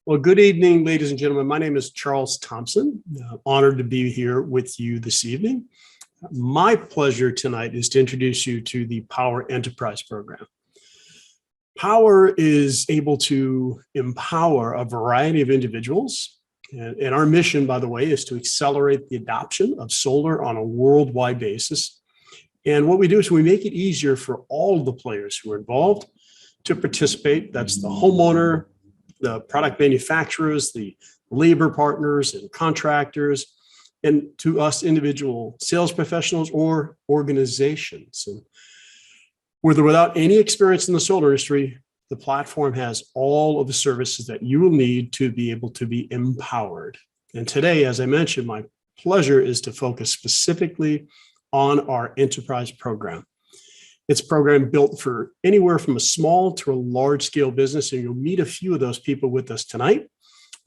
Well, good evening, ladies and gentlemen. My name is Charles Thompson. Honored to be here with you this evening. My pleasure tonight is to introduce you to the Powur Enterprise program. Powur is able to empower a variety of individuals. And our mission, by the way, is to accelerate the adoption of solar on a worldwide basis. And what we do is we make it easier for all of the players who are involved to participate. That's the homeowner, the product manufacturers, the labor partners and contractors, and to us individual sales professionals or organizations. And with or without any experience in the solar industry, the platform has all of the services that you will need to be able to be empowered. And today, as I mentioned, my pleasure is to focus specifically on our enterprise program. It's a program built for anywhere from a small to a large scale business, and you'll meet a few of those people with us tonight.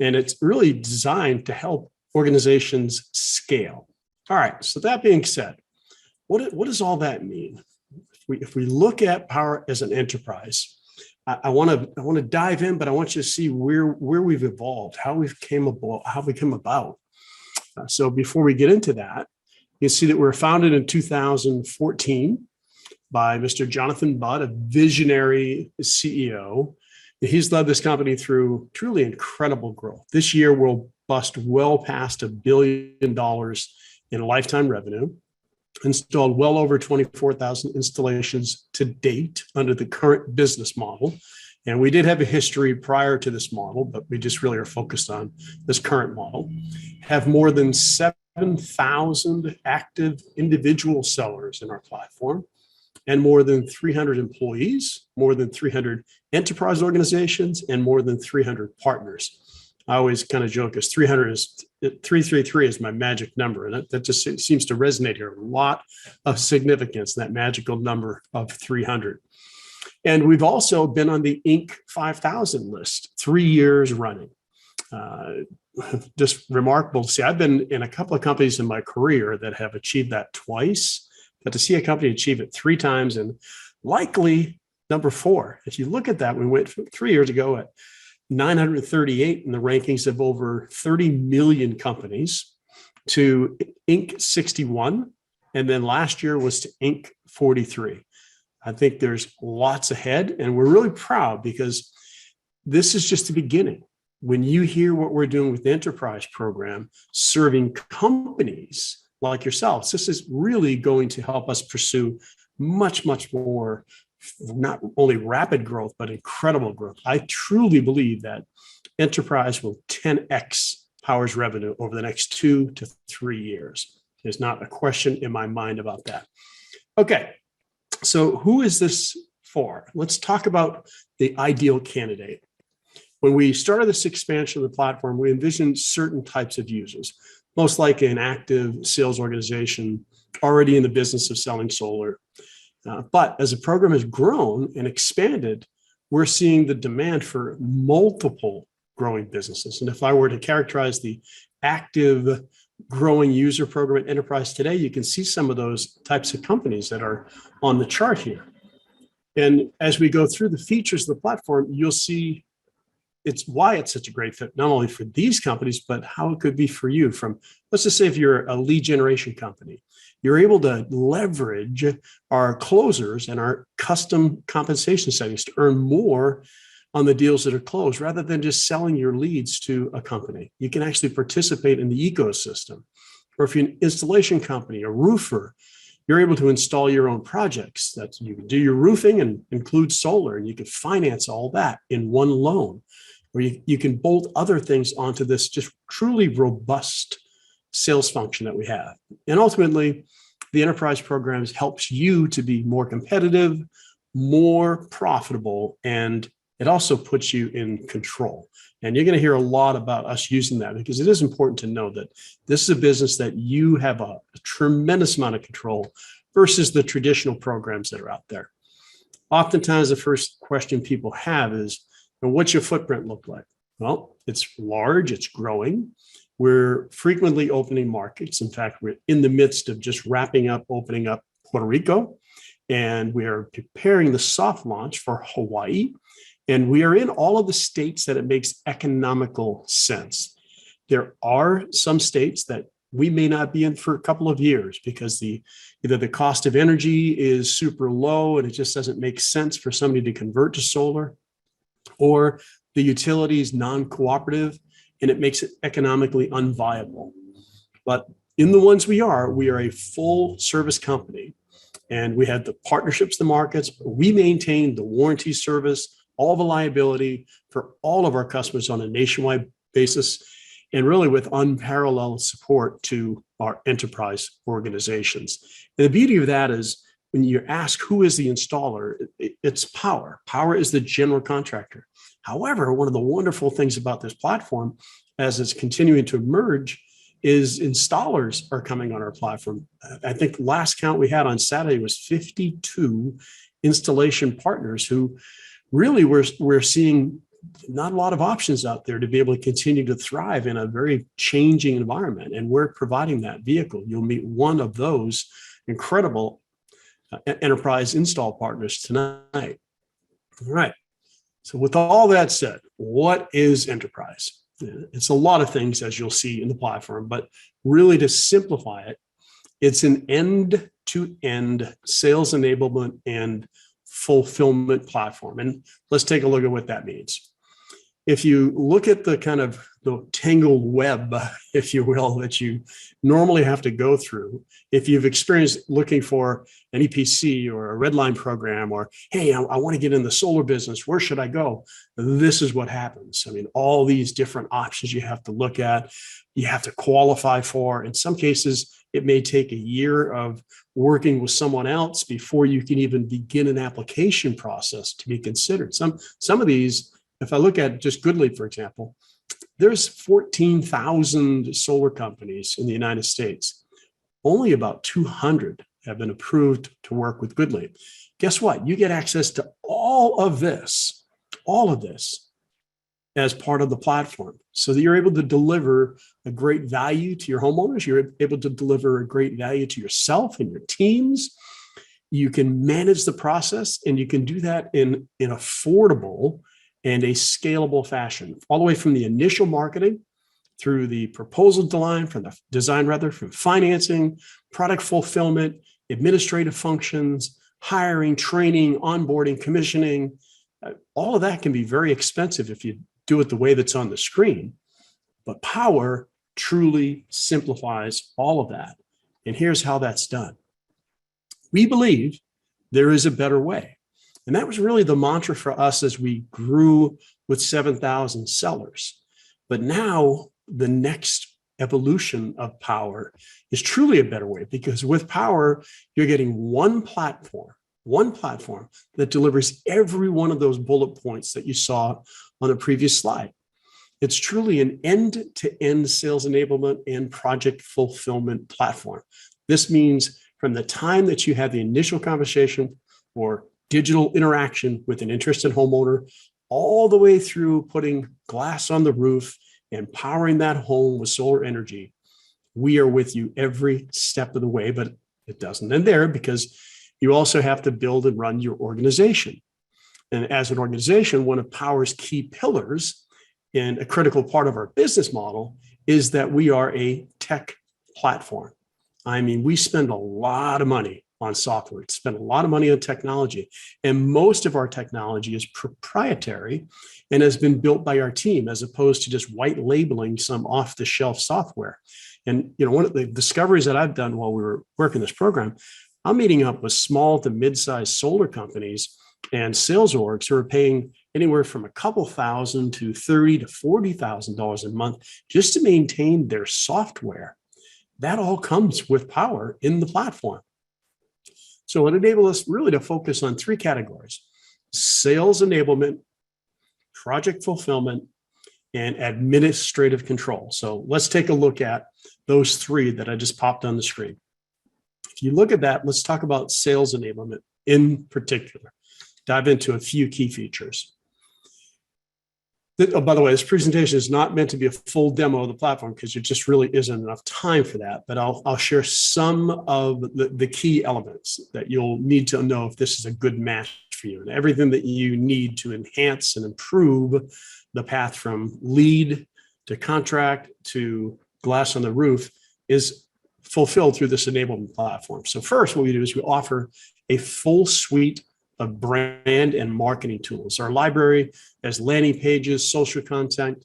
And it's really designed to help organizations scale. All right, so that being said, what does all that mean? If we look at Powur as an enterprise, I want to dive in, but I want you to see where we've evolved, how we come about. So before we get into that, you can see that we were founded in 2014. By Mr. Jonathan Budd, a visionary CEO. He's led this company through truly incredible growth. This year, we'll bust well past $1 billion in lifetime revenue, installed well over 24,000 installations to date under the current business model. And we did have a history prior to this model, but we just really are focused on this current model. Have more than 7,000 active individual sellers in our platform, and more than 300 employees, more than 300 enterprise organizations, and more than 300 partners. I always kind of joke as 333 is my magic number, and that just seems to resonate here. A lot of significance in that magical number of 300. And we've also been on the Inc. 5000 list 3 years running. Just remarkable to see. I've been in a couple of companies in my career that have achieved that twice. But to see a company achieve it 3 times and likely number 4, if you look at that, we went 3 years ago at 938 in the rankings of over 30 million companies to Inc. 61. And then last year was to Inc. 43. I think there's lots ahead, and we're really proud because this is just the beginning. When you hear what we're doing with the enterprise program, serving companies like yourselves, this is really going to help us pursue much, much more, not only rapid growth, but incredible growth. I truly believe that enterprise will 10x Powur's revenue over the next 2 to 3 years. There's not a question in my mind about that. Okay, so who is this for? Let's talk about the ideal candidate. When we started this expansion of the platform, we envisioned certain types of users. Most likely an active sales organization already in the business of selling solar. But as the program has grown and expanded, we're seeing the demand for multiple growing businesses. And if I were to characterize the active growing user program at Enterprise today, you can see some of those types of companies that are on the chart here. And as we go through the features of the platform, you'll see it's why it's such a great fit, not only for these companies, but how it could be for you. From, let's just say if you're a lead generation company, you're able to leverage our closers and our custom compensation settings to earn more on the deals that are closed rather than just selling your leads to a company. You can actually participate in the ecosystem. Or if you're an installation company, a roofer, you're able to install your own projects. That you can do your roofing and include solar, and you can finance all that in one loan. Or you can bolt other things onto this just truly robust sales function that we have. And ultimately, the enterprise programs helps you to be more competitive, more profitable, and it also puts you in control. And you're going to hear a lot about us using that because it is important to know that this is a business that you have a tremendous amount of control versus the traditional programs that are out there. Oftentimes, the first question people have is, and what's your footprint look like? Well, it's large, it's growing. We're frequently opening markets. In fact, we're in the midst of just opening up Puerto Rico, and we are preparing the soft launch for Hawaii. And we are in all of the states that it makes economical sense. There are some states that we may not be in for a couple of years because either the cost of energy is super low and it just doesn't make sense for somebody to convert to solar, or the utility is non-cooperative and it makes it economically unviable. But in the ones we are a full service company, and we have the partnerships, the markets. We maintain the warranty service, all the liability for all of our customers on a nationwide basis, and really with unparalleled support to our enterprise organizations. And the beauty of that is when you ask who is the installer, it's Powur. Powur is the general contractor. However, one of the wonderful things about this platform, as it's continuing to emerge, is installers are coming on our platform. I think last count we had on Saturday was 52 installation partners who really we're seeing not a lot of options out there to be able to continue to thrive in a very changing environment. And we're providing that vehicle. You'll meet one of those incredible enterprise install partners tonight. All right. So with all that said, what is enterprise? It's a lot of things, as you'll see in the platform, but really to simplify it, it's an end-to-end sales enablement and fulfillment platform. And let's take a look at what that means. If you look at the kind of the tangled web, if you will, that you normally have to go through, if you've experienced looking for an EPC or a red line program, or, hey, I want to get in the solar business, where should I go? This is what happens. I mean, all these different options you have to look at, you have to qualify for. In some cases, it may take a year of working with someone else before you can even begin an application process to be considered. Some of these, if I look at just Goodleap, for example, there's 14,000 solar companies in the United States. Only about 200 have been approved to work with Goodleap. Guess what? You get access to all of this as part of the platform, so that you're able to deliver a great value to your homeowners. You're able to deliver a great value to yourself and your teams. You can manage the process, and you can do that in affordable and a scalable fashion, all the way from the initial marketing through the proposal design, from financing, product fulfillment, administrative functions, hiring, training, onboarding, commissioning. All of that can be very expensive if you do it the way that's on the screen. But Powur truly simplifies all of that. And here's how that's done. We believe there is a better way. And that was really the mantra for us as we grew with 7,000 sellers. But now the next evolution of Powur is truly a better way, because with Powur, you're getting one platform that delivers every one of those bullet points that you saw on the previous slide. It's truly an end-to-end sales enablement and project fulfillment platform. This means from the time that you have the initial conversation or digital interaction with an interested homeowner, all the way through putting glass on the roof and powering that home with solar energy, we are with you every step of the way. But it doesn't end there, because you also have to build and run your organization. And as an organization, one of Powur's key pillars and a critical part of our business model is that we are a tech platform. I mean, we spend a lot of money on software, spend a lot of money on technology, and most of our technology is proprietary and has been built by our team, as opposed to just white labeling some off-the-shelf software. And one of the discoveries that I've done while we were working this program, I'm meeting up with small to mid-sized solar companies and sales orgs who are paying anywhere from a couple thousand to $30,000 to $40,000 a month just to maintain their software. That all comes with Powur in the platform. So it enabled us really to focus on three categories: sales enablement, project fulfillment, and administrative control. So let's take a look at those three that I just popped on the screen. If you look at that, let's talk about sales enablement in particular. Dive into a few key features. Oh, by the way, this presentation is not meant to be a full demo of the platform because there just really isn't enough time for that. But I'll share some of the key elements that you'll need to know if this is a good match for you, and everything that you need to enhance and improve the path from lead to contract to glass on the roof is fulfilled through this enablement platform. So first, what we do is we offer a full suite of brand and marketing tools. Our library has landing pages, social content,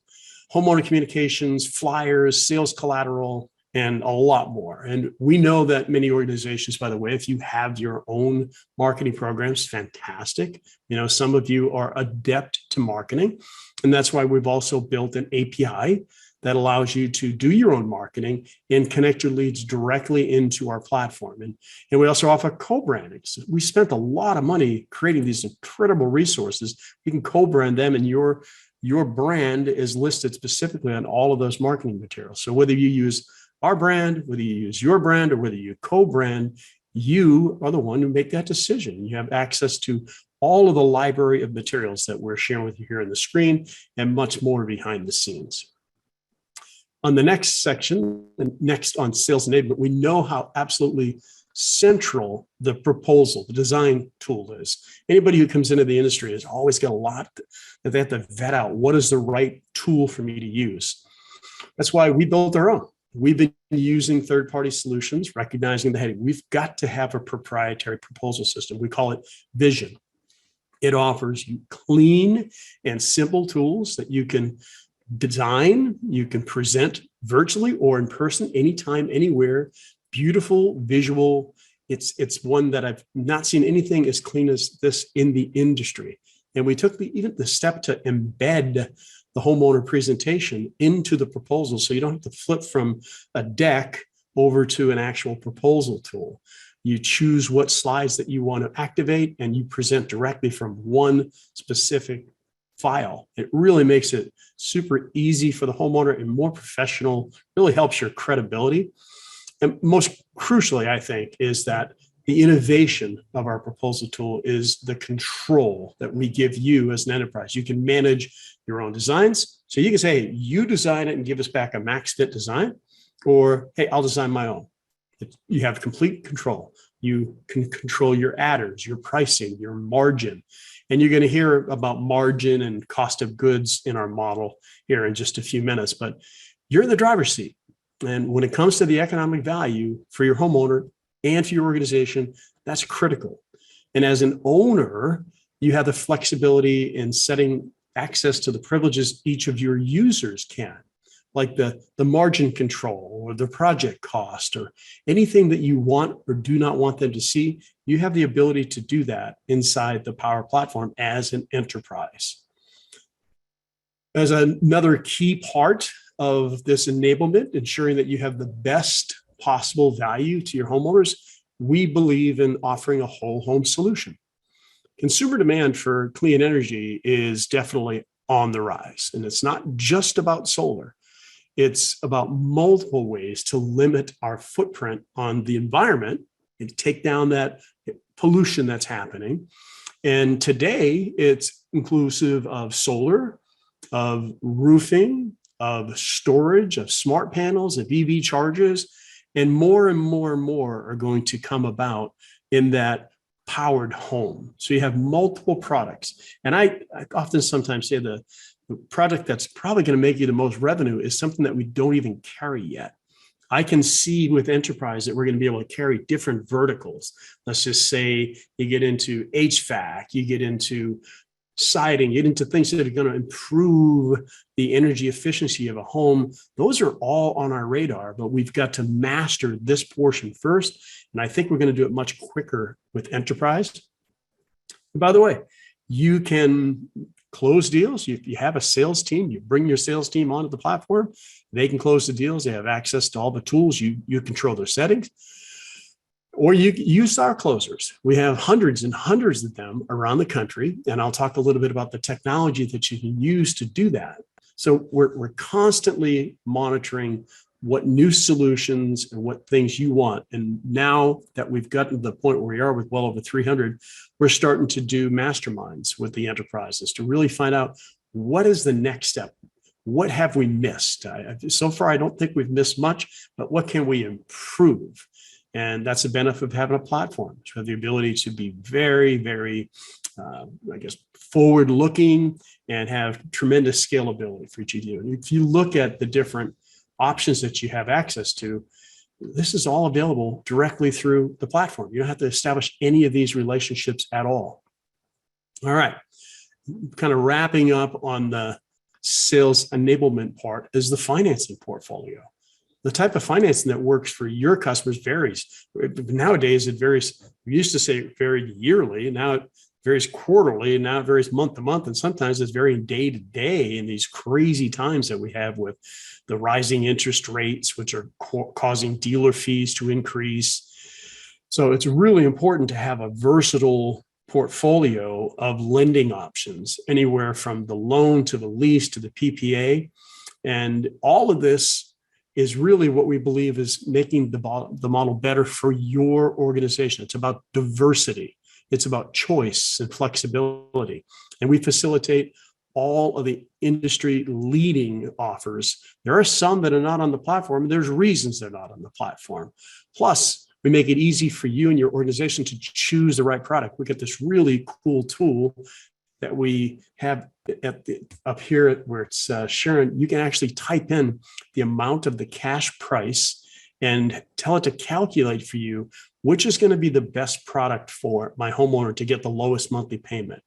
homeowner communications, flyers, sales collateral, and a lot more. And we know that many organizations, by the way, if you have your own marketing programs, fantastic. You know, some of you are adept to marketing. And that's why we've also built an API that allows you to do your own marketing and connect your leads directly into our platform. And we also offer co-branding. So we spent a lot of money creating these incredible resources. You can co-brand them, and your brand is listed specifically on all of those marketing materials. So whether you use our brand, whether you use your brand, or whether you co-brand, you are the one who make that decision. You have access to all of the library of materials that we're sharing with you here on the screen, and much more behind the scenes. On the next section, next on sales enablement, we know how absolutely central the proposal, the design tool is. Anybody who comes into the industry has always got a lot that they have to vet out. What is the right tool for me to use? That's why we built our own. We've been using third-party solutions, recognizing that, hey, we've got to have a proprietary proposal system. We call it Vision. It offers you clean and simple tools that you can design, you can present virtually or in person, anytime, anywhere. Beautiful visual. It's one that I've not seen anything as clean as this in the industry. And we took even the step to embed the homeowner presentation into the proposal, so you don't have to flip from a deck over to an actual proposal tool. You choose what slides that you want to activate, and you present directly from one specific file. It really makes it super easy for the homeowner and more professional, really helps your credibility. And most crucially, I think, is that the innovation of our proposal tool is the control that we give you as an enterprise. You can manage your own designs. So you can say, hey, you design it and give us back a max fit design, or, hey, I'll design my own. You have complete control. You can control your adders, your pricing, your margin. And you're going to hear about margin and cost of goods in our model here in just a few minutes, but you're in the driver's seat. And when it comes to the economic value for your homeowner and for your organization, that's critical. And as an owner, you have the flexibility in setting access to the privileges each of your users can, like the margin control or the project cost or anything that you want or do not want them to see. You have the ability to do that inside the Powur platform as an enterprise. As another key part of this enablement, ensuring that you have the best possible value to your homeowners, we believe in offering a whole home solution. Consumer demand for clean energy is definitely on the rise, and it's not just about solar. It's about multiple ways to limit our footprint on the environment and take down that pollution that's happening. And today, it's inclusive of solar, of roofing, of storage, of smart panels, of EV chargers, and more and more and more are going to come about in that powered home. So you have multiple products. And I often sometimes say the product that's probably going to make you the most revenue is something that we don't even carry yet. I can see with enterprise that we're going to be able to carry different verticals. Let's just say you get into HVAC, you get into siding, get into things that are going to improve the energy efficiency of a home. Those are all on our radar, but we've got to master this portion first. And I think we're going to do it much quicker with enterprise. And by the way, you can close deals. If you have a sales team, you bring your sales team onto the platform, they can close the deals. They have access to all the tools. You control their settings. Or you use our closers. We have hundreds and hundreds of them around the country. And I'll talk a little bit about the technology that you can use to do that. So we're constantly monitoring what new solutions and what things you want. And now that we've gotten to the point where we are with well over 300, we're starting to do masterminds with the enterprises to really find out what is the next step? What have we missed? So far, I don't think we've missed much, but what can we improve? And that's the benefit of having a platform. You have the ability to be very, very, forward-looking and have tremendous scalability for each of you. And if you look at the different options that you have access to, this is all available directly through the platform. You don't have to establish any of these relationships at all. All right, kind of wrapping up on the sales enablement part is the financing portfolio. The type of financing that works for your customers varies. Nowadays, it varies. We used to say it varied yearly, and now it varies quarterly, and now it varies month to month, and sometimes it's varying day to day in these crazy times that we have with the rising interest rates, which are causing dealer fees to increase. So it's really important to have a versatile portfolio of lending options, anywhere from the loan to the lease to the PPA. And all of this is really what we believe is making the model better for your organization. It's about diversity. It's about choice and flexibility. And we facilitate all of the industry leading offers. There are some that are not on the platform. There's reasons they're not on the platform. Plus, we make it easy for you and your organization to choose the right product. We get this really cool tool that we have up here where it's Sharon. You can actually type in the amount of the cash price and tell it to calculate for you which is going to be the best product for my homeowner to get the lowest monthly payment,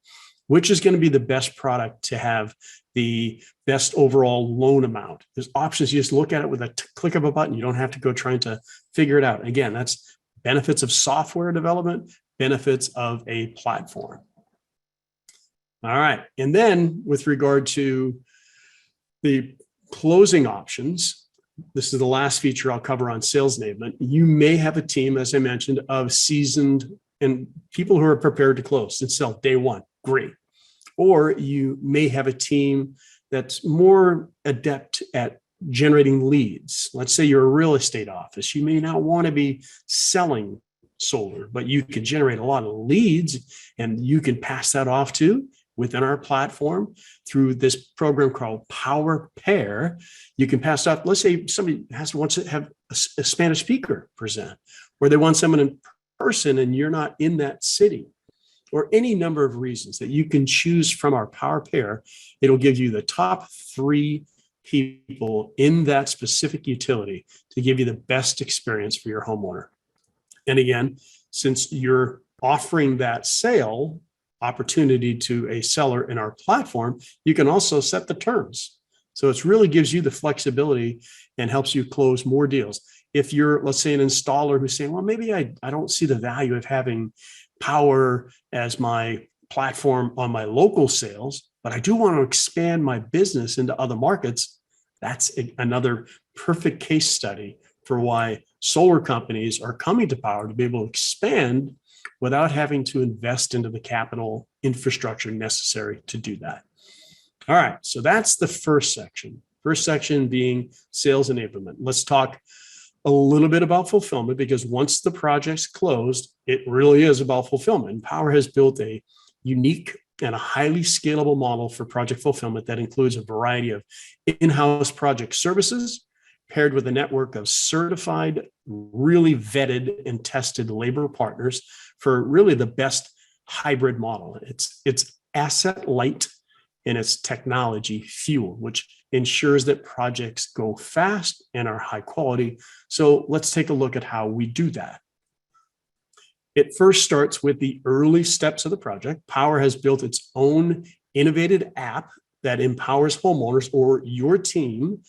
which is going to be the best product to have the best overall loan amount. There's options. You just look at it with a click of a button. You don't have to go trying to figure it out. Again, that's benefits of software development, benefits of a platform. All right. And then with regard to the closing options, this is the last feature I'll cover on sales enablement. You may have a team, as I mentioned, of seasoned and people who are prepared to close and sell day one. Great. Or you may have a team that's more adept at generating leads. Let's say you're a real estate office. You may not want to be selling solar, but you can generate a lot of leads and you can pass that off to within our platform through this program called Powur Pair. You can pass off, let's say somebody wants to have a Spanish speaker present, or they want someone in person and you're not in that city, or any number of reasons that you can choose from our Powur Pair. It'll give you the top 3 people in that specific utility to give you the best experience for your homeowner. And again, since you're offering that sale opportunity to a seller in our platform, you can also set the terms. So it really gives you the flexibility and helps you close more deals. If you're, let's say, an installer who's saying, well, maybe I don't see the value of having Powur as my platform on my local sales, but I do want to expand my business into other markets. That's another perfect case study for why solar companies are coming to Powur to be able to expand without having to invest into the capital infrastructure necessary to do that. All right, so that's the first section. First section being sales enablement. Let's talk a little bit about fulfillment, because once the project's closed, it really is about fulfillment. And Powur has built a unique and a highly scalable model for project fulfillment that includes a variety of in-house project services paired with a network of certified, really vetted and tested labor partners for really the best hybrid model. It's asset light and it's technology fueled, which ensures that projects go fast and are high quality. So let's take a look at how we do that. It first starts with the early steps of the project. Powur has built its own innovative app that empowers homeowners or your team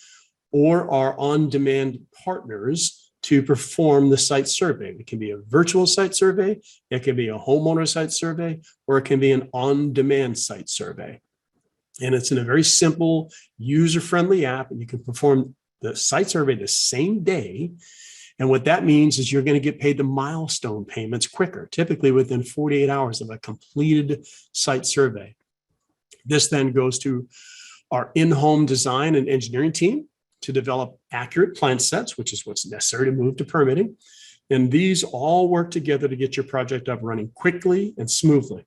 or our on-demand partners to perform the site survey. It can be a virtual site survey, it can be a homeowner site survey, or it can be an on-demand site survey. And it's in a very simple, user-friendly app, and you can perform the site survey the same day. And what that means is you're going to get paid the milestone payments quicker, typically within 48 hours of a completed site survey. This then goes to our in-home design and engineering team to develop accurate plan sets, which is what's necessary to move to permitting. And these all work together to get your project up running quickly and smoothly.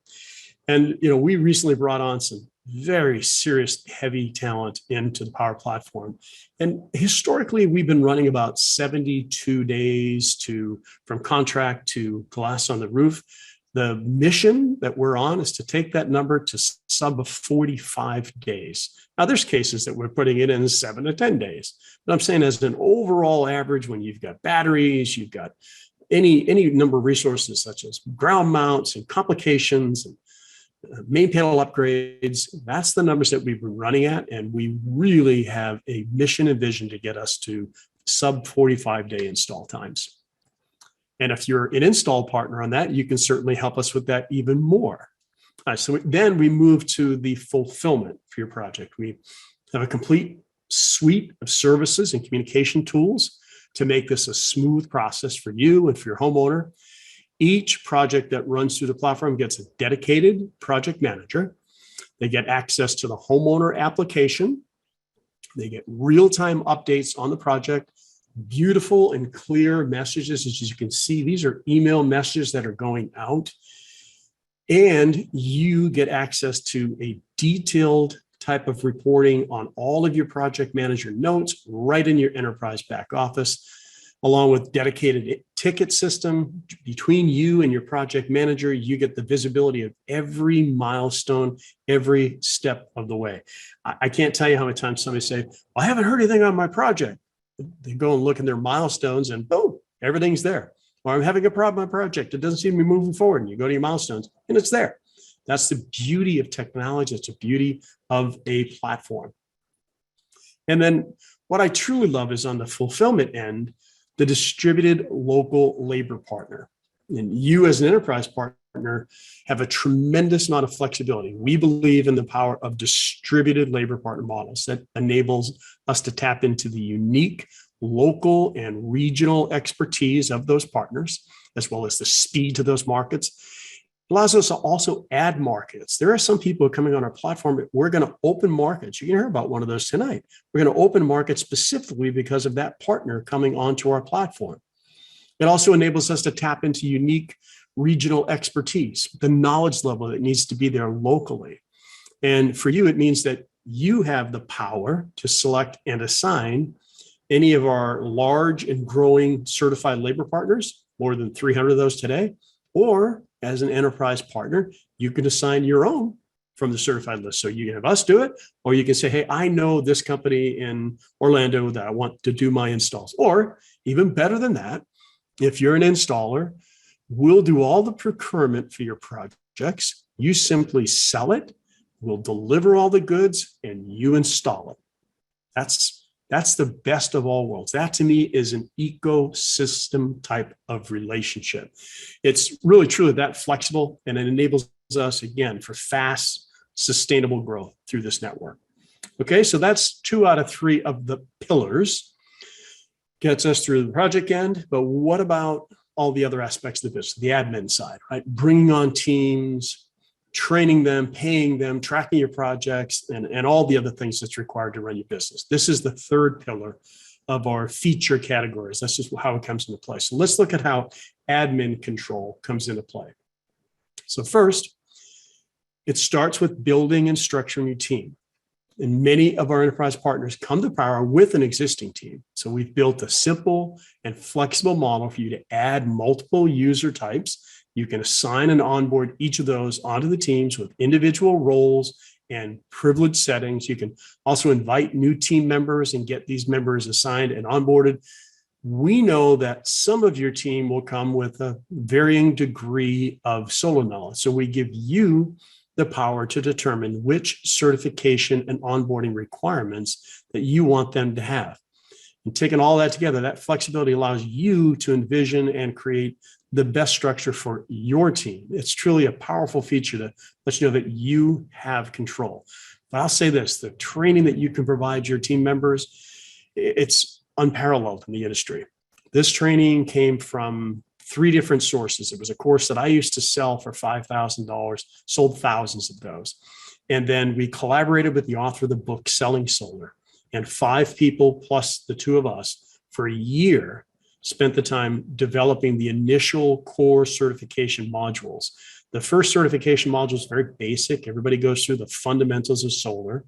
And we recently brought on some very serious, heavy talent into the Powur platform. And historically, we've been running about 72 days from contract to glass on the roof. The mission that we're on is to take that number to sub 45 days. Now, there's cases that we're putting it in 7 to 10 days. But I'm saying as an overall average, when you've got batteries, you've got any number of resources such as ground mounts and complications and main panel upgrades, that's the numbers that we've been running at. And we really have a mission and vision to get us to sub 45-day install times. And if you're an install partner on that, you can certainly help us with that even more. So then we move to the fulfillment for your project. We have a complete suite of services and communication tools to make this a smooth process for you and for your homeowner. Each project that runs through the platform gets a dedicated project manager. They get access to the homeowner application. They get real-time updates on the project, beautiful and clear messages. As you can see, these are email messages that are going out. And you get access to a detailed type of reporting on all of your project manager notes right in your enterprise back office, along with dedicated ticket system between you and your project manager. You get the visibility of every milestone, every step of the way. I can't tell you how many times somebody say, well, I haven't heard anything on my project. They go and look in their milestones and boom, everything's there. Or I'm having a problem on my project. It doesn't seem to be moving forward. And you go to your milestones and it's there. That's the beauty of technology. It's the beauty of a platform. And then what I truly love is on the fulfillment end, the distributed local labor partner. And you as an enterprise partner have a tremendous amount of flexibility. We believe in the power of distributed labor partner models that enables us to tap into the unique local and regional expertise of those partners, as well as the speed to those markets. It allows us to also add markets. There are some people coming on our platform. We're going to open markets. You can hear about one of those tonight. We're going to open markets specifically because of that partner coming onto our platform. It also enables us to tap into unique regional expertise, the knowledge level that needs to be there locally. And for you, it means that you have the power to select and assign any of our large and growing certified labor partners, more than 300 of those today, or as an enterprise partner, you can assign your own from the certified list. So you can have us do it, or you can say, hey, I know this company in Orlando that I want to do my installs. Or even better than that, if you're an installer, we'll do all the procurement for your projects. You simply sell it, we'll deliver all the goods, and you install it. That's the best of all worlds. That to me is an ecosystem type of relationship. It's really truly that flexible, and it enables us, again, for fast, sustainable growth through this network. Okay, so that's 2 out of 3 of the pillars. Gets us through the project end, but what about all the other aspects of the business, the admin side, right? Bringing on teams, training them, paying them, tracking your projects, and all the other things that's required to run your business. This is the 3rd pillar of our feature categories. That's just how it comes into play. So let's look at how admin control comes into play. So first, it starts with building and structuring your team. And many of our enterprise partners come to Powur with an existing team. So we've built a simple and flexible model for you to add multiple user types. You can assign and onboard each of those onto the teams with individual roles and privileged settings. You can also invite new team members and get these members assigned and onboarded. We know that some of your team will come with a varying degree of solo knowledge. So we give you the power to determine which certification and onboarding requirements that you want them to have. And taking all that together, that flexibility allows you to envision and create the best structure for your team. It's truly a powerful feature to let you know that you have control. But I'll say this, the training that you can provide your team members, it's unparalleled in the industry. This training came from 3 different sources. It was a course that I used to sell for $5,000, sold thousands of those. And then we collaborated with the author of the book, Selling Solar, and 5 people plus the 2 of us for a year spent the time developing the initial core certification modules The first certification module is very basic. Everybody goes through the fundamentals of solar.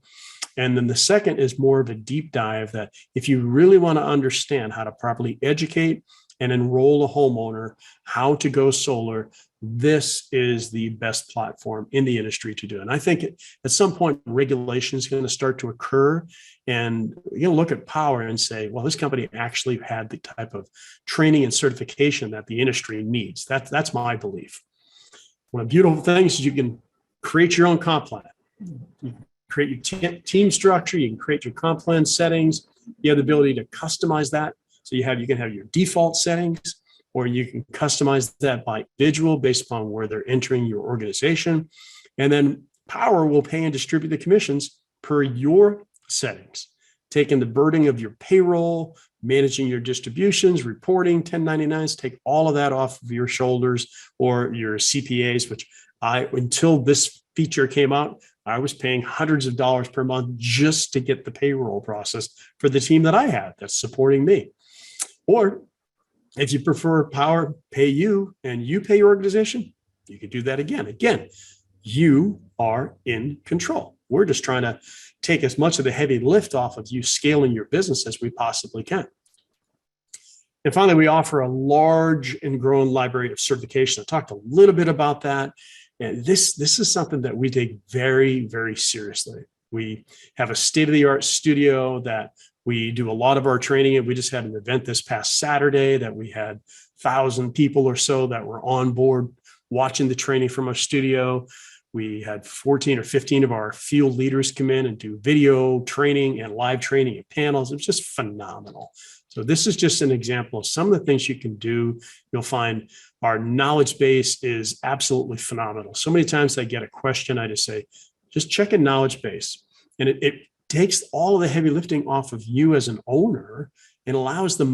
And then the second is more of a deep dive that if you really want to understand how to properly educate and enroll a homeowner, how to go solar, this is the best platform in the industry to do it. And I think at some point, regulation is going to start to occur. And you're going to look at Powur and say, well, this company actually had the type of training and certification that the industry needs. That's my belief. One of the beautiful things is you can create your own comp plan. You can create your team structure. You can create your comp plan settings. You have the ability to customize that. So you can have your default settings, or you can customize that by individual based upon where they're entering your organization. And then Powur will pay and distribute the commissions per your settings, taking the burden of your payroll, managing your distributions, reporting, 1099s, take all of that off of your shoulders, or your CPAs, which until this feature came out, I was paying hundreds of dollars per month just to get the payroll processed for the team that I had that's supporting me. Or if you prefer Powur pay you and you pay your organization, you can do that again. Again, you are in control. We're just trying to take as much of the heavy lift off of you scaling your business as we possibly can. And finally, we offer a large and growing library of certification. I talked a little bit about that. And this is something that we take very, very seriously. We have a state-of-the-art studio that we do a lot of our training in. We just had an event this past Saturday that we had 1,000 people or so that were on board watching the training from our studio. We had 14 or 15 of our field leaders come in and do video training and live training and panels. It was just phenomenal. So this is just an example of some of the things you can do. You'll find our knowledge base is absolutely phenomenal. So many times I get a question, I just say, just check a knowledge base. And it takes all of the heavy lifting off of you as an owner and allows the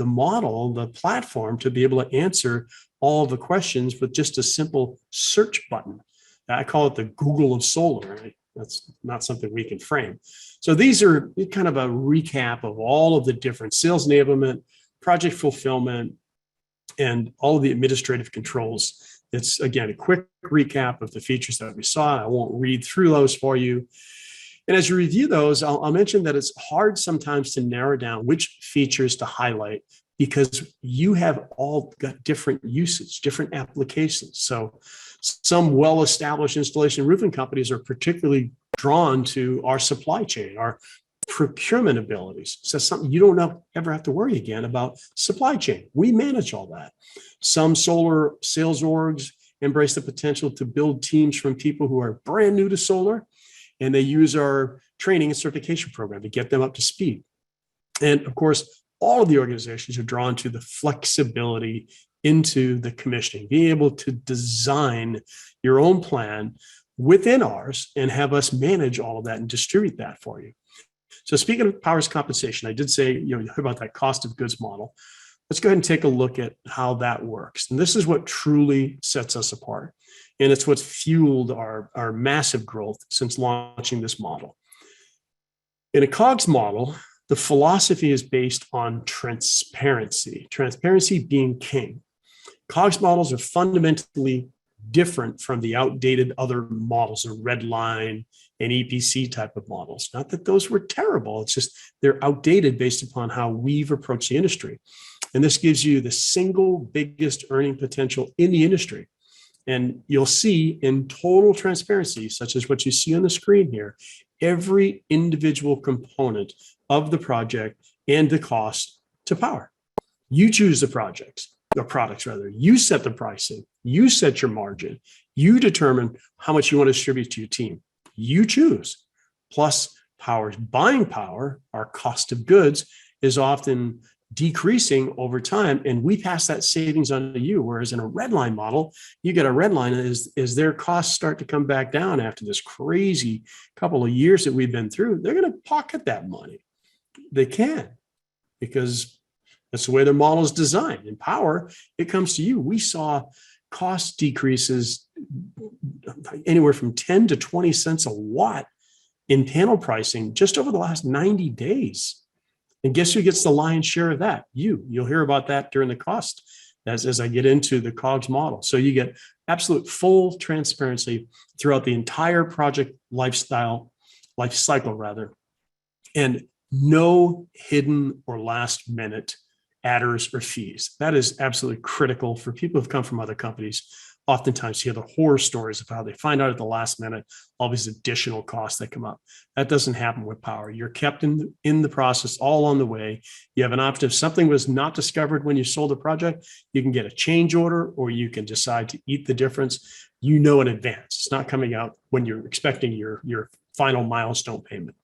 model, the platform, to be able to answer all the questions with just a simple search button. I call it the Google of solar. Right? That's not something we can frame. So these are kind of a recap of all of the different sales enablement, project fulfillment, and all of the administrative controls. It's, again, a quick recap of the features that we saw. I won't read through those for you. And as you review those, I'll mention that it's hard sometimes to narrow down which features to highlight because you have all got different usage, different applications. So some well-established installation roofing companies are particularly drawn to our supply chain, our procurement abilities. So something you don't ever have to worry again about supply chain. We manage all that. Some solar sales orgs embrace the potential to build teams from people who are brand new to solar, and they use our training and certification program to get them up to speed. And of course, all of the organizations are drawn to the flexibility into the commissioning, being able to design your own plan within ours and have us manage all of that and distribute that for you. So speaking of Powur's compensation, I did say, you heard about that cost of goods model. Let's go ahead and take a look at how that works. And this is what truly sets us apart. And it's what's fueled our massive growth since launching this model. In a COGS model, the philosophy is based on transparency being king. COGS models are fundamentally different from the outdated other models, or red line and EPC type of models. Not that those were terrible, it's just they're outdated based upon how we've approached the industry. And this gives you the single biggest earning potential in the industry. And you'll see in total transparency, such as what you see on the screen here, every individual component of the project and the cost to Powur. You choose the products. You set the pricing, you set your margin, you determine how much you want to distribute to your team. You choose. Plus, Powur's buying power, our cost of goods, is often decreasing over time, and we pass that savings on to you. Whereas in a red line model, you get a red line as their costs start to come back down after this crazy couple of years that we've been through, they're going to pocket that money. They can, because that's the way their model is designed. In Powur, it comes to you. We saw cost decreases anywhere from 10 to 20 cents a watt in panel pricing just over the last 90 days. And guess who gets the lion's share of that? You'll hear about that during the cost as I get into the COGS model. So you get absolute full transparency throughout the entire project life cycle rather, and no hidden or last minute adders or fees. That is absolutely critical for people who've come from other companies. Oftentimes you hear the horror stories of how they find out at the last minute all these additional costs that come up. That doesn't happen with Powur. You're kept in the process all on the way. You have an option. If something was not discovered when you sold the project, you can get a change order, or you can decide to eat the difference. You know in advance. It's not coming out when you're expecting your final milestone payment.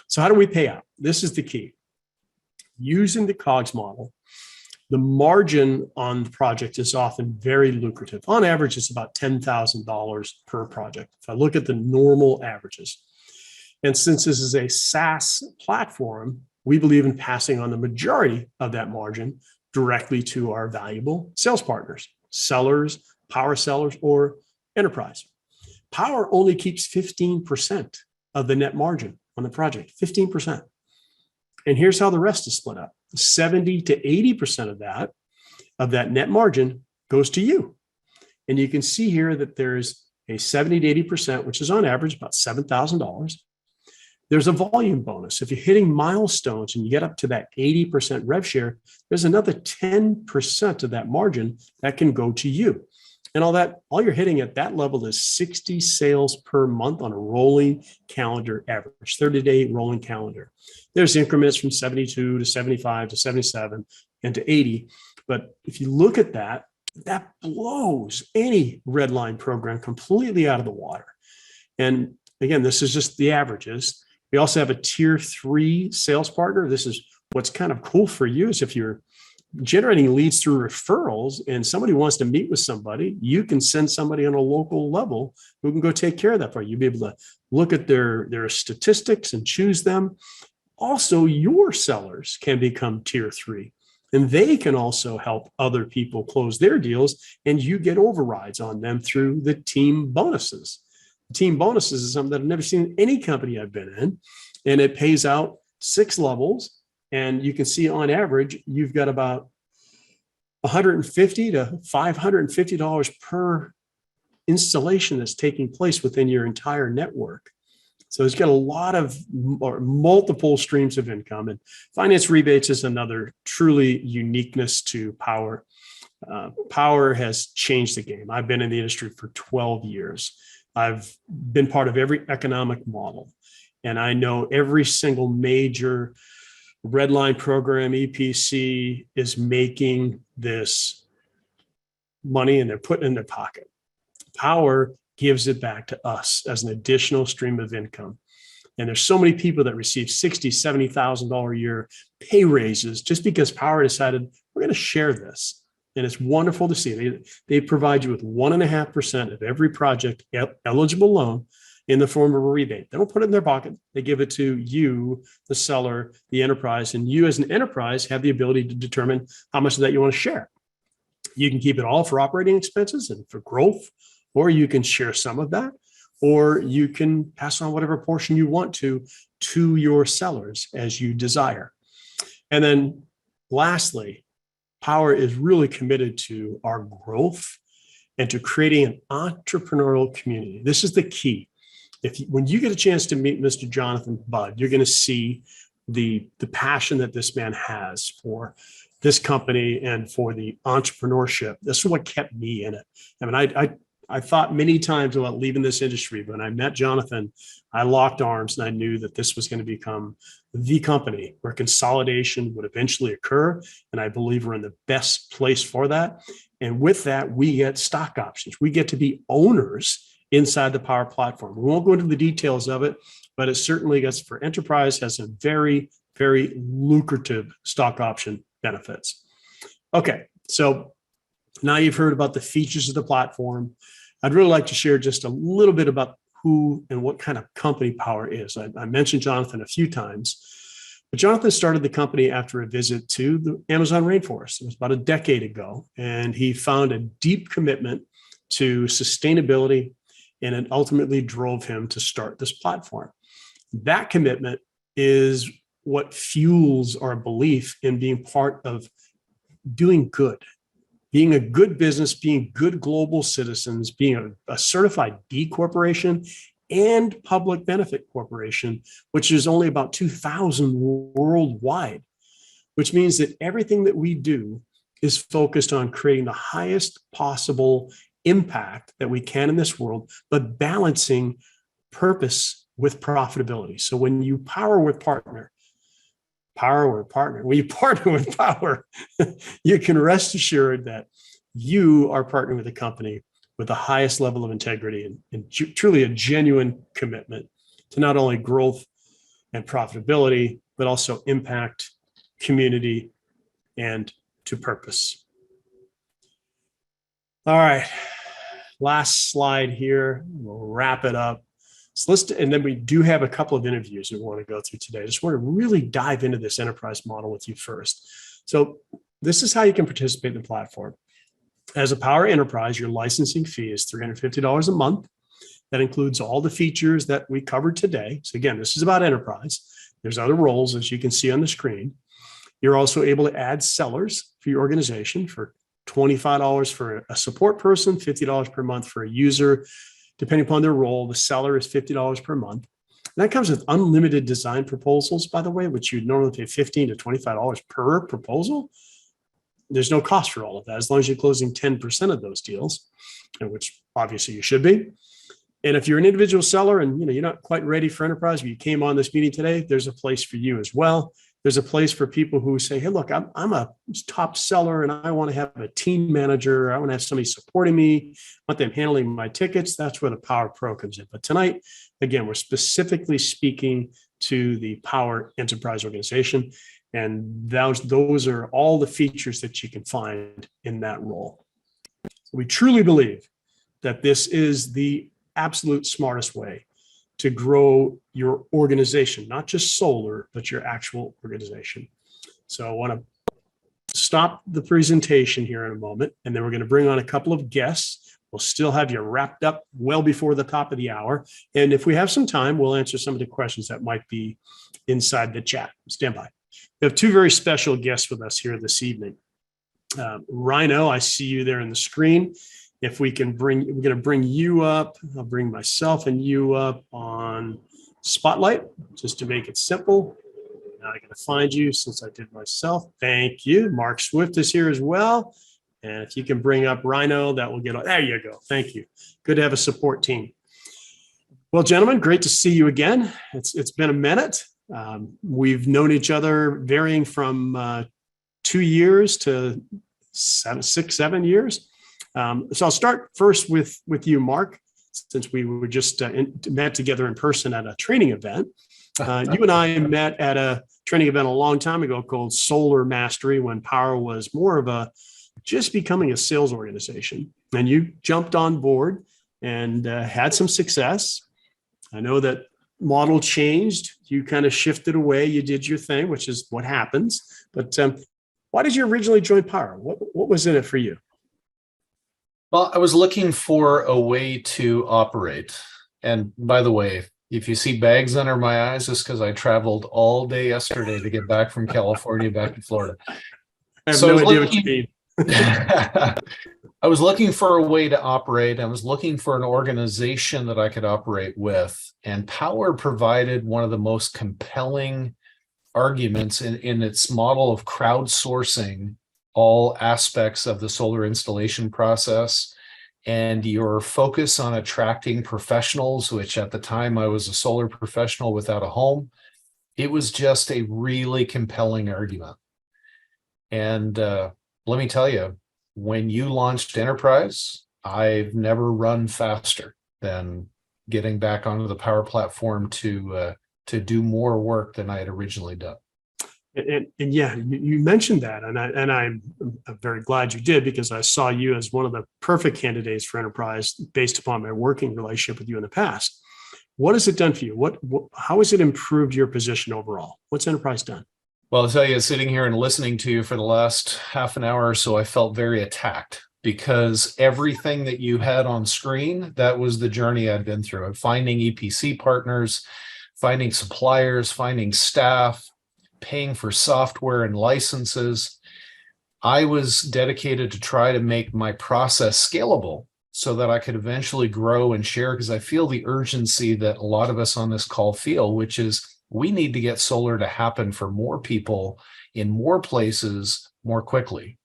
So how do we pay out? This is the key. Using the COGS model, the margin on the project is often very lucrative. On average, it's about $10,000 per project, if I look at the normal averages. And since this is a SaaS platform, we believe in passing on the majority of that margin directly to our valuable sales partners, sellers, Powur sellers, or enterprise. Powur only keeps 15% of the net margin on the project, 15%. And here's how the rest is split up. 70 to 80% of that net margin goes to you. And you can see here that there's a 70 to 80%, which is on average about $7,000. There's a volume bonus. If you're hitting milestones and you get up to that 80% rev share, there's another 10% of that margin that can go to you. And all you're hitting at that level is 60 sales per month on a rolling calendar average, 30-day rolling calendar. There's increments from 72 to 75 to 77 and to 80. But if you look at that, that blows any red line program completely out of the water. And again, this is just the averages. We also have a tier 3 sales partner. This is what's kind of cool for you is if you're generating leads through referrals and somebody wants to meet with somebody, you can send somebody on a local level who can go take care of that for you. You'll be able to look at their statistics and choose them. Also, your sellers can become tier 3, and they can also help other people close their deals, and you get overrides on them through the team bonuses. Team bonuses is something that I've never seen in any company I've been in, and it pays out 6 levels. And you can see on average, you've got about $150 to $550 per installation that's taking place within your entire network. So it's got a lot of or multiple streams of income. And finance rebates is another truly uniqueness to Powur. Powur has changed the game. I've been in the industry for 12 years. I've been part of every economic model, and I know every single major red line program, EPC, is making this money and they're putting it in their pocket. Powur gives it back to us as an additional stream of income. And there's so many people that receive $60,000, $70,000 a year pay raises just because Powur decided we're going to share this. And it's wonderful to see. They provide you with 1.5% of every project eligible loan in the form of a rebate. They don't put it in their pocket. They give it to you, the seller, the enterprise, and you as an enterprise have the ability to determine how much of that you want to share. You can keep it all for operating expenses and for growth, or you can share some of that, or you can pass on whatever portion you want to your sellers as you desire. And then lastly, Powur is really committed to our growth and to creating an entrepreneurial community. This is the key. When you get a chance to meet Mr. Jonathan Budd, you're going to see the passion that this man has for this company and for the entrepreneurship. This is what kept me in it. I mean, I thought many times about leaving this industry, but when I met Jonathan, I locked arms and I knew that this was going to become the company where consolidation would eventually occur. And I believe we're in the best place for that. And with that, we get stock options. We get to be owners inside the Powur platform. We won't go into the details of it, but it certainly gets for enterprise has some very, very lucrative stock option benefits. Okay, so now you've heard about the features of the platform. I'd really like to share just a little bit about who and what kind of company Powur is. I mentioned Jonathan a few times, but Jonathan started the company after a visit to the Amazon rainforest. It was about a decade ago, and he found a deep commitment to sustainability, and it ultimately drove him to start this platform. That commitment is what fuels our belief in being part of doing good, being a good business, being good global citizens, being a certified B corporation and public benefit corporation, which is only about 2,000 worldwide, which means that everything that we do is focused on creating the highest possible impact that we can in this world, but balancing purpose with profitability. So when you when you partner with Powur, you can rest assured that you are partnering with a company with the highest level of integrity and truly a genuine commitment to not only growth and profitability, but also impact, community, and to purpose. All right, last slide here. We'll wrap it up. So and then we do have a couple of interviews we want to go through today. I just want to really dive into this enterprise model with you first. So this is how you can participate in the platform. As a Powur Enterprise, your licensing fee is $350 a month. That includes all the features that we covered today. So again, this is about enterprise. There's other roles, as you can see on the screen. You're also able to add sellers for your organization for $25 for a support person, $50 per month for a user. Depending upon their role, the seller is $50 per month. And that comes with unlimited design proposals, by the way, which you'd normally pay $15 to $25 per proposal. There's no cost for all of that, as long as you're closing 10% of those deals, which obviously you should be. And if you're an individual seller and you're not quite ready for enterprise, but you came on this meeting today, there's a place for you as well. There's a place for people who say, hey, look, I'm a top seller and I want to have a team manager. I want to have somebody supporting me. I want them handling my tickets. That's where the Powur Pro comes in. But tonight, again, we're specifically speaking to the Powur Enterprise organization. And those are all the features that you can find in that role. We truly believe that this is the absolute smartest way to grow your organization, not just solar, but your actual organization. So I want to stop the presentation here in a moment, and then we're going to bring on a couple of guests. We'll still have you wrapped up well before the top of the hour. And if we have some time, we'll answer some of the questions that might be inside the chat. Stand by. We have two very special guests with us here this evening. Rhino, I see you there on the screen. If we can we're going to bring you up. I'll bring myself and you up on Spotlight, just to make it simple. Now I got to find you since I did myself. Thank you. Mark Swift is here as well. And if you can bring up Rhino, that will there you go. Thank you. Good to have a support team. Well, gentlemen, great to see you again. It's been a minute. We've known each other varying from 2 years to 6, 7 years. So I'll start first with you, Mark, since we were just met together in person at a training event. You and I met at a training event a long time ago called Solar Mastery, when Powur was more of just becoming a sales organization. And you jumped on board and had some success. I know that model changed. You kind of shifted away. You did your thing, which is what happens. But why did you originally join Powur? What was in it for you? Well, I was looking for a way to operate. And by the way, if you see bags under my eyes, it's because I traveled all day yesterday to get back from California back to Florida. I have no idea what you mean. I was looking for a way to operate. I was looking for an organization that I could operate with. And Powur provided one of the most compelling arguments in its model of crowdsourcing all aspects of the solar installation process, and your focus on attracting professionals, which at the time I was a solar professional without a home. It was just a really compelling argument. And let me tell you, when you launched Enterprise, I've never run faster than getting back onto the Powur platform to do more work than I had originally done. And yeah, you mentioned that, and I'm very glad you did, because I saw you as one of the perfect candidates for Enterprise based upon my working relationship with you in the past. What has it done for you? How has it improved your position overall? What's Enterprise done? Well, I'll tell you, sitting here and listening to you for the last half an hour or so, I felt very attacked, because everything that you had on screen, that was the journey I'd been through of finding EPC partners, finding suppliers, finding staff, paying for software and licenses. I was dedicated to try to make my process scalable so that I could eventually grow and share, because I feel the urgency that a lot of us on this call feel, which is we need to get solar to happen for more people in more places more quickly.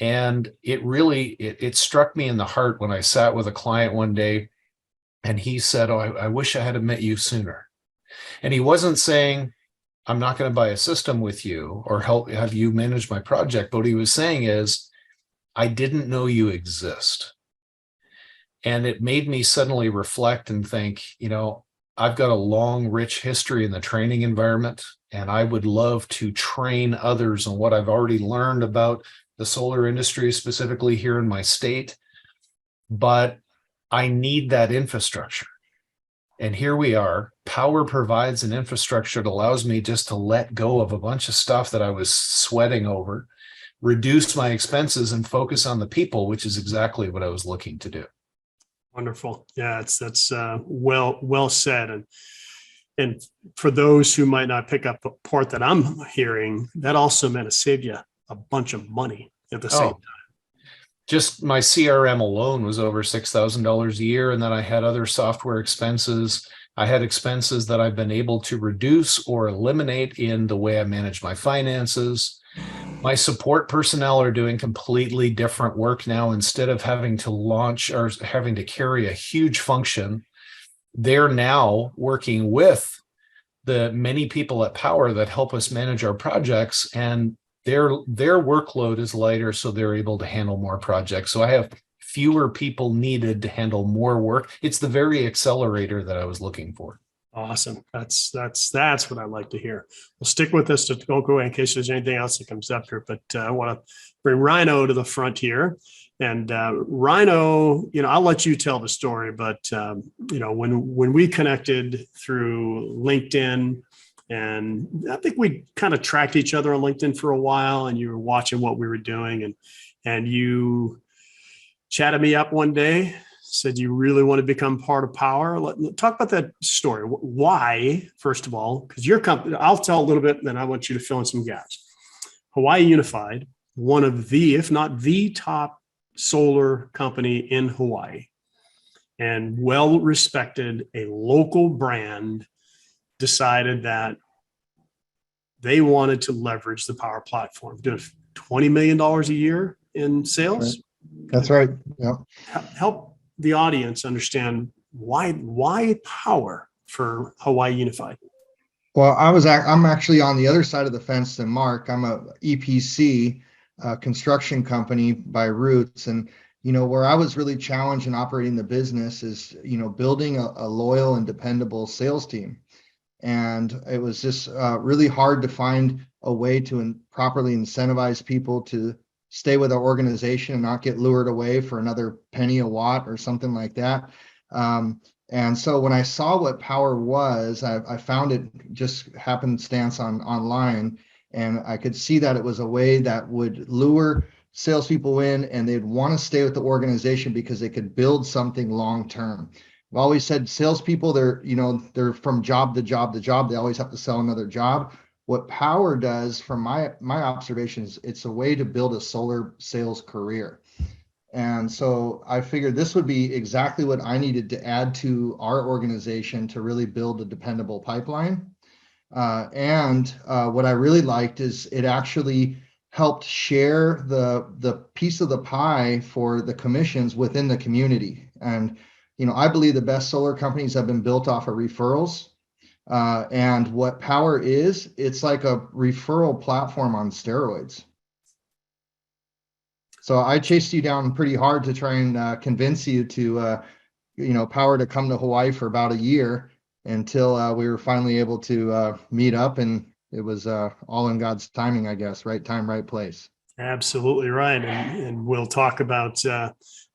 And it really, it struck me in the heart when I sat with a client one day and he said, "Oh, I wish I had met you sooner." And he wasn't saying, "I'm not going to buy a system with you or have you manage my project." But what he was saying is, "I didn't know you exist." And it made me suddenly reflect and think, I've got a long, rich history in the training environment, and I would love to train others on what I've already learned about the solar industry, specifically here in my state. But I need that infrastructure. And here we are. Powur provides an infrastructure that allows me just to let go of a bunch of stuff that I was sweating over, reduce my expenses, and focus on the people, which is exactly what I was looking to do. Wonderful. Yeah, that's well said. And for those who might not pick up the part that I'm hearing, that also meant it saved you a bunch of money at the same time. Just my CRM alone was over $6,000 a year. And then I had other software expenses. I had expenses that I've been able to reduce or eliminate in the way I manage my finances. My support personnel are doing completely different work now. Instead of having to launch or having to carry a huge function, they're now working with the many people at Powur that help us manage our projects, and their workload is lighter, so they're able to handle more projects. So I have fewer people needed to handle more work. It's the very accelerator that I was looking for. Awesome. That's what I like to hear. We'll stick with this. Don't go away in case there's anything else that comes up here. But I want to bring Rhino to the front here. And Rhino, I'll let you tell the story. But when we connected through LinkedIn, and I think we kind of tracked each other on LinkedIn for a while, and you were watching what we were doing, and you chatted me up one day. Said you really want to become part of Powur. Talk about that story. Why, first of all, because your company, I'll tell a little bit, and then I want you to fill in some gaps. Hawaii Unified, one of the, if not the top solar company in Hawaii, and well-respected, a local brand, decided that they wanted to leverage the Powur platform, doing $20 million a year in sales. That's right. Yeah. Help the audience understand why Powur for Hawaii Unified. Well, I'm actually on the other side of the fence than Mark. I'm a EPC construction company by roots, and where I was really challenged in operating the business is building a loyal and dependable sales team. And it was just really hard to find a way to properly incentivize people to stay with our organization and not get lured away for another penny a watt or something like that. And so when I saw what Powur was, I found it just happenstance online, and I could see that it was a way that would lure salespeople in, and they'd want to stay with the organization because they could build something long term. I've always said salespeople, they're from job to job to job. They always have to sell another job. What Powur does, from my observations, it's a way to build a solar sales career. And so I figured this would be exactly what I needed to add to our organization to really build a dependable pipeline. And what I really liked is it actually helped share the piece of the pie for the commissions within the community. And I believe the best solar companies have been built off of referrals. And what Powur is, it's like a referral platform on steroids. So I chased you down pretty hard to try and convince you to, Powur to come to Hawaii for about a year until we were finally able to meet up, and it was all in God's timing, I guess. Right time, right place. Absolutely right. And we'll talk about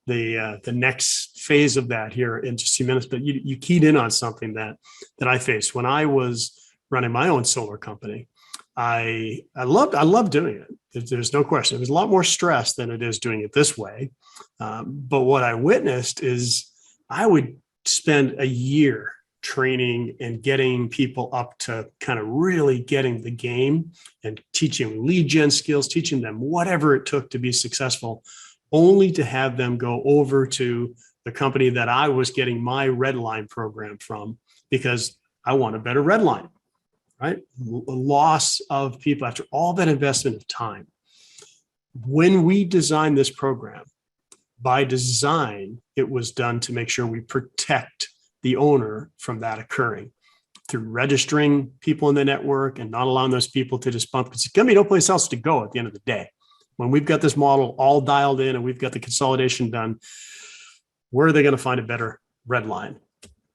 the next phase of that here in just a few minutes. But you keyed in on something that I faced when I was running my own solar company. I loved doing it. There's no question. It was a lot more stress than it is doing it this way. But what I witnessed is I would spend a year training and getting people up to kind of really getting the game and teaching lead gen skills, teaching them whatever it took to be successful, only to have them go over to the company that I was getting my red line program from because I want a better red line, right? Loss of people after all that investment of time. When we designed this program, by design, it was done to make sure we protect the owner from that occurring through registering people in the network and not allowing those people to just bump, because it's going to be no place else to go at the end of the day. When we've got this model all dialed in and we've got the consolidation done, where are they going to find a better red line,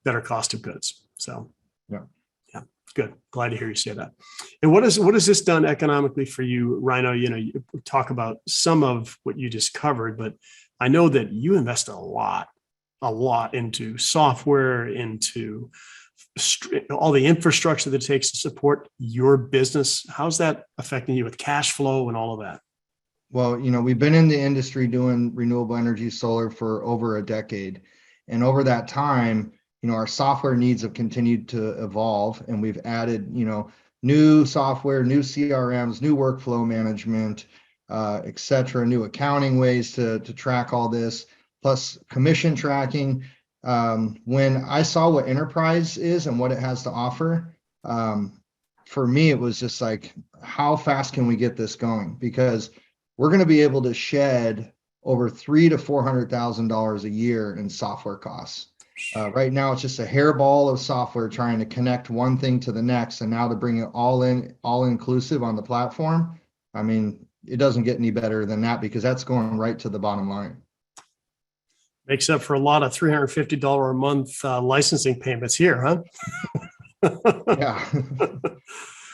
better cost of goods? So, yeah, good. Glad to hear you say that. And what has this done economically for you, Rhino? You know, you talk about some of what you just covered, but I know that you invest a lot into software, into all the infrastructure that it takes to support your business. How's that affecting you with cash flow and all of that? Well, you know, we've been in the industry doing renewable energy solar for over a decade. And over that time, you know, our software needs have continued to evolve, and we've added, you know, new software, new CRMs, new workflow management, et cetera, new accounting ways to track all this, plus commission tracking. When I saw what Enterprise is and what it has to offer, for me, it was just like, how fast can we get this going? Because we're going to be able to shed over $300,000 to $400,000 a year in software costs. Right now, it's just a hairball of software trying to connect one thing to the next, and now to bring it all inclusive on the platform. I mean, it doesn't get any better than that, because that's going right to the bottom line. Makes up for a lot of $350 a month licensing payments here, huh? Yeah.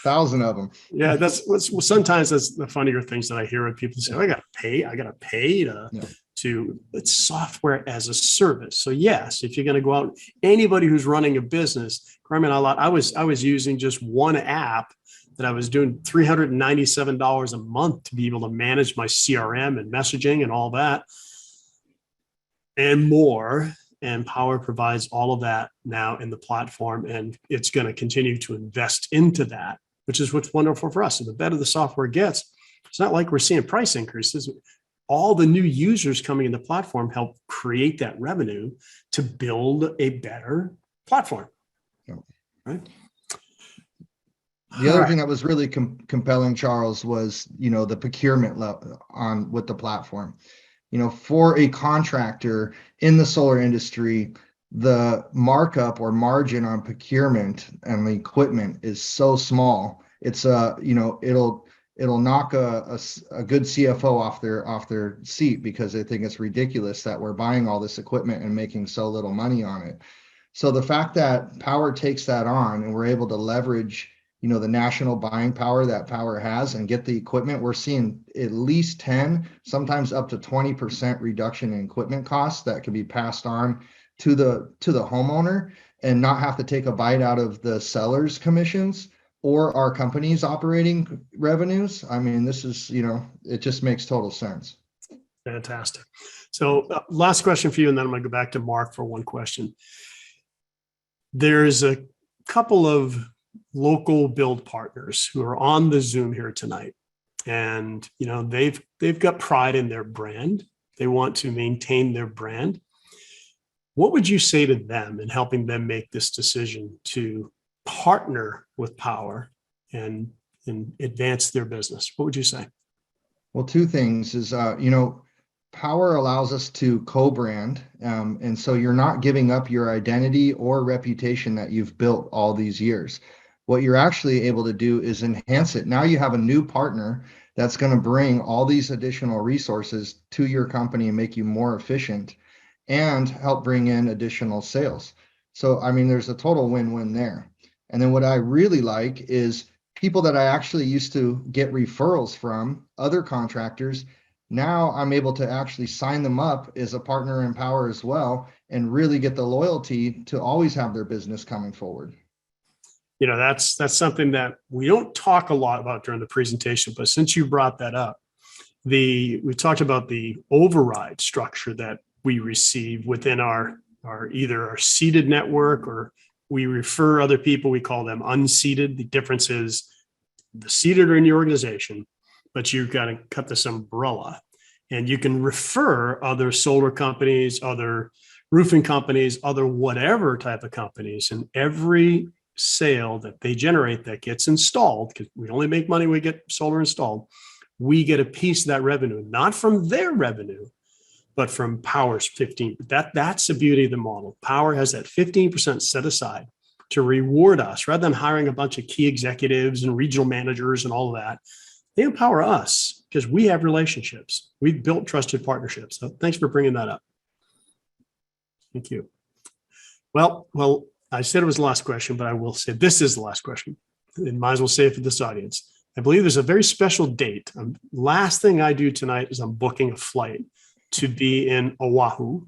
1,000 of them. Yeah, sometimes that's the funnier things that I hear when people say, oh, I got to pay to it's software as a service. So yes, if you're going to go out, anybody who's running a business, I was using just one app that I was doing $397 a month to be able to manage my CRM and messaging and all that and more. And Powur provides all of that now in the platform, and it's going to continue to invest into that, which is what's wonderful for us. So the better the software gets, it's not like we're seeing price increases. All the new users coming in the platform help create that revenue to build a better platform. Right. The other thing that was really compelling, Charles, was, you know, the procurement level with the platform. You know, for a contractor in the solar industry, the markup or margin on procurement and the equipment is so small. It's you know, it'll knock a good CFO off their seat, because they think it's ridiculous that we're buying all this equipment and making so little money on it. So the fact that Powur takes that on, and we're able to leverage, you know, the national buying power that Powur has and get the equipment, we're seeing at least 10, sometimes up to 20% reduction in equipment costs that can be passed on to the homeowner, and not have to take a bite out of the seller's commissions or our company's operating revenues. I mean, this is, you know, it just makes total sense. Fantastic. So last question for you, and then I'm going to go back to Mark for one question. There's a couple of local build partners who are on the Zoom here tonight, and you know, they've got pride in their brand. They want to maintain their brand. What would you say to them in helping them make this decision to partner with Powur and advance their business? What would you say? Well, two things is, you know, Powur allows us to co-brand. And so you're not giving up your identity or reputation that you've built all these years. What you're actually able to do is enhance it. Now you have a new partner that's going to bring all these additional resources to your company and make you more efficient and help bring in additional sales. So, I mean, there's a total win-win there. And then what I really like is people that I actually used to get referrals from, other contractors. Now I'm able to actually sign them up as a partner in Powur as well, and really get the loyalty to always have their business coming forward. You know, that's something that we don't talk a lot about during the presentation, but since you brought that up, we talked about the override structure that we receive within our either our seeded network or We refer other people. We call them unseated. The difference is the seated are in your organization, but you've got to cut this umbrella, and you can refer other solar companies, other roofing companies, other whatever type of companies, and every sale that they generate that gets installed, because we only make money when we get solar installed, we get a piece of that revenue, not from their revenue, but from Power's 15. That's the beauty of the model. Power has that 15% set aside to reward us rather than hiring a bunch of key executives and regional managers and all of that. They empower us because we have relationships. We've built trusted partnerships. So thanks for bringing that up. Thank you. Well, I said it was the last question, but I will say this is the last question. And might as well say it for this audience. I believe there's a very special date. Last thing I do tonight is I'm booking a flight to be in Oahu.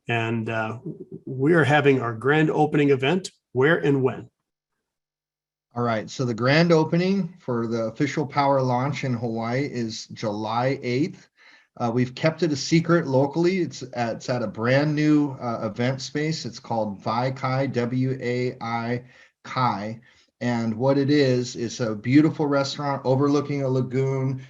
And we are having our grand opening event. Where and when? All right. So the grand opening for the official Power launch in Hawaii is July 8th. We've kept it a secret locally. It's at a brand new event space. It's called Vai-Kai, W-A-I Kai. And what it is a beautiful restaurant overlooking a lagoon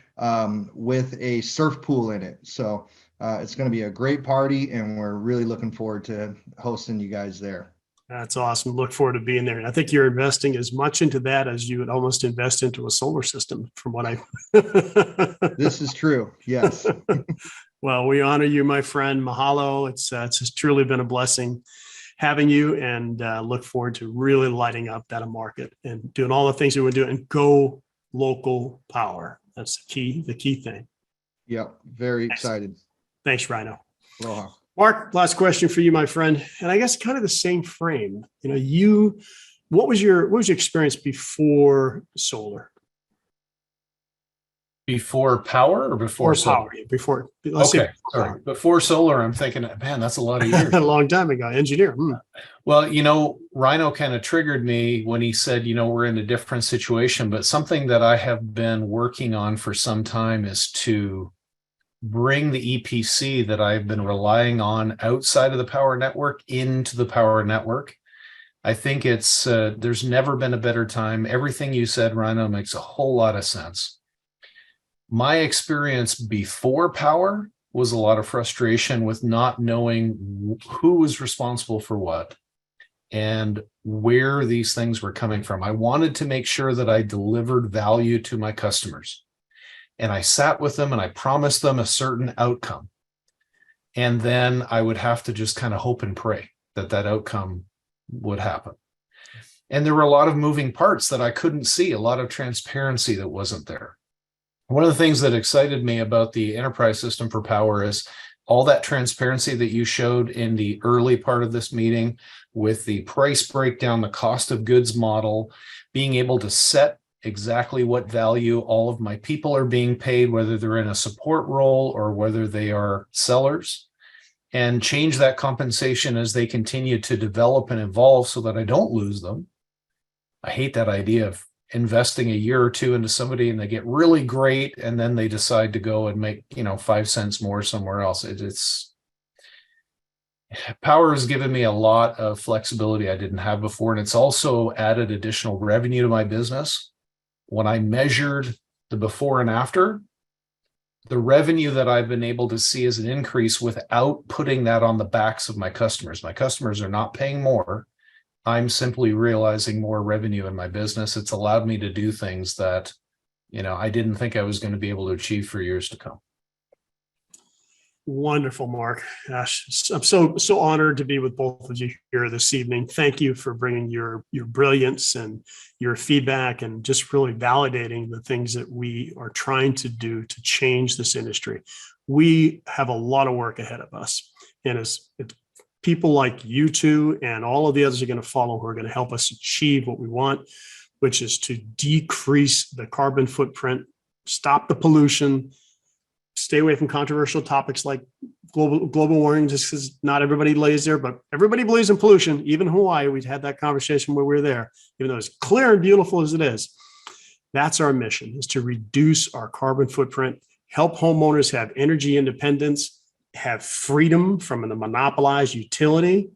with a surf pool in it. So it's going to be a great party, and we're really looking forward to hosting you guys there. That's awesome. Look forward to being there. And I think you're investing as much into that as you would almost invest into a solar system, from what I. This is true. Yes. Well, we honor you, my friend. Mahalo. It's just truly been a blessing having you, and look forward to really lighting up that market and doing all the things we would do, and go local power. That's the key thing. Yep. Very excited. Thanks, Rhino. Aloha. Mark, last question for you, my friend. And I guess kind of the same frame. What was your experience before solar? Before Power or before solar? Before. Okay, sorry. Before solar, I'm thinking, man, that's a lot of years. A long time ago, engineer. Well, Rhino kind of triggered me when he said, we're in a different situation, but something that I have been working on for some time is to bring the EPC that I've been relying on outside of the Power network into the Power network. I think there's never been a better time. Everything you said, Rhino, makes a whole lot of sense. My experience before Power was a lot of frustration with not knowing who was responsible for what and where these things were coming from. I wanted to make sure that I delivered value to my customers. And I sat with them and I promised them a certain outcome. And then I would have to just kind of hope and pray that outcome would happen. And there were a lot of moving parts that I couldn't see, a lot of transparency that wasn't there. One of the things that excited me about the enterprise system for Power is all that transparency that you showed in the early part of this meeting with the price breakdown, the cost of goods model, being able to set exactly what value all of my people are being paid, whether they're in a support role or whether they are sellers, and change that compensation as they continue to develop and evolve so that I don't lose them. I hate that idea of investing a year or two into somebody and they get really great and then they decide to go and make 5 cents more somewhere else. Power has given me a lot of flexibility I didn't have before, and it's also added additional revenue to my business. When I measured the before and after, the revenue that I've been able to see is an increase without putting that on the backs of my customers. My customers are not paying more. I'm simply realizing more revenue in my business. It's allowed me to do things that, I didn't think I was going to be able to achieve for years to come. Wonderful, Mark. Gosh, I'm so honored to be with both of you here this evening. Thank you for bringing your brilliance and your feedback and just really validating the things that we are trying to do to change this industry. We have a lot of work ahead of us, and it's people like you two and all of the others are going to follow who are going to help us achieve what we want, which is to decrease the carbon footprint, stop the pollution, stay away from controversial topics like global warming, just because not everybody lays there, but everybody believes in pollution. Even Hawaii, we had that conversation where we were there, even though it's clear and beautiful as it is. That's our mission, is to reduce our carbon footprint, help homeowners have energy independence, have freedom from the monopolized utility,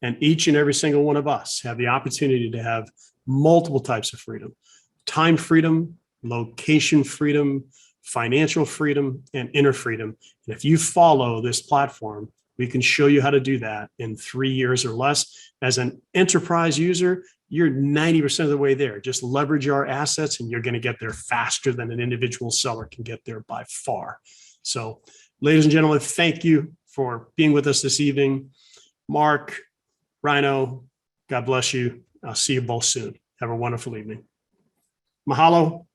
And each and every single one of us have the opportunity to have multiple types of freedom: time freedom, location freedom, financial freedom, and inner freedom. And if you follow this platform, we can show you how to do that in 3 years or less. As an enterprise user, you're 90% of the way there. Just leverage our assets and you're going to get there faster than an individual seller can get there by far. So, ladies and gentlemen, thank you for being with us this evening. Mark, Rhino, God bless you. I'll see you both soon. Have a wonderful evening. Mahalo.